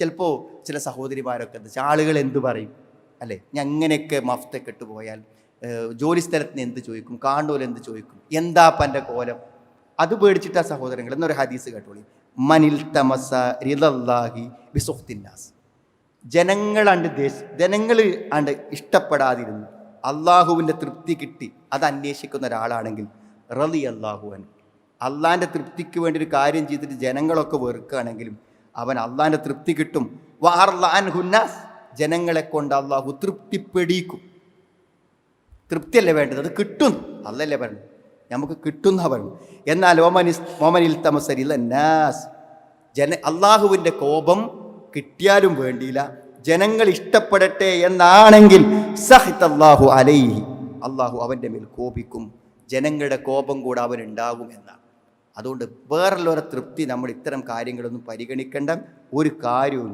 ചിലപ്പോൾ ചില സഹോദരിമാരൊക്കെ എന്താ വെച്ചാൽ ആളുകൾ എന്ത് പറയും അല്ലേ, ഞാൻ അങ്ങനെയൊക്കെ മഫ്തൊക്കെ ഇട്ട് പോയാൽ ജോലി സ്ഥലത്ത് നിന്ന് എന്ത് ചോദിക്കും, കാണൂൽ എന്ത് ചോദിക്കും, എന്താ പൻ്റെ കോലം, അത് പേടിച്ചിട്ടാ സഹോദരങ്ങൾ. എന്നൊരു ഹദീസ് കേട്ടോളി, മനിൽ തമസ റിദല്ലാഹി ബിസുഖ്തിന്നാസ്. ജനങ്ങൾ ആണ്ട് ഇഷ്ടപ്പെടാതിരുന്നു അള്ളാഹുവിൻ്റെ തൃപ്തി കിട്ടി അത് അന്വേഷിക്കുന്ന ഒരാളാണെങ്കിൽ റളിയല്ലാഹു അൻഹു, അള്ളാഹിൻ്റെ തൃപ്തിക്ക് വേണ്ടി ഒരു കാര്യം ചെയ്തിട്ട് ജനങ്ങളൊക്കെ വെറുക്കുകയാണെങ്കിലും അവൻ അള്ളാഹിൻ്റെ തൃപ്തി കിട്ടും. വഅർളഅൻഹുന്നാസ്, ജനങ്ങളെ കൊണ്ട് അള്ളാഹു തൃപ്തിപ്പെടിക്കും. തൃപ്തിയല്ലേ വേണ്ടത്, അത് കിട്ടും. അല്ലല്ലേ പറഞ്ഞു, നമുക്ക് കിട്ടുന്ന പറഞ്ഞു. എന്നാൽ ഒമനിൽ തമസരിലന്നാസ്, അള്ളാഹുവിൻ്റെ കോപം കിട്ടിയാലും വേണ്ടിയില്ല, ജനങ്ങൾ ഇഷ്ടപ്പെടട്ടെ എന്നാണെങ്കിൽ സഖിതല്ലാഹു അലൈഹി, അള്ളാഹു അവൻ്റെ മേൽ കോപിക്കും, ജനങ്ങളുടെ കോപം കൂടെ അവനുണ്ടാകും എന്നാണ്. അതുകൊണ്ട് വേറുള്ളവരെ തൃപ്തി നമ്മൾ ഇത്തരം കാര്യങ്ങളൊന്നും പരിഗണിക്കേണ്ട ഒരു കാര്യവും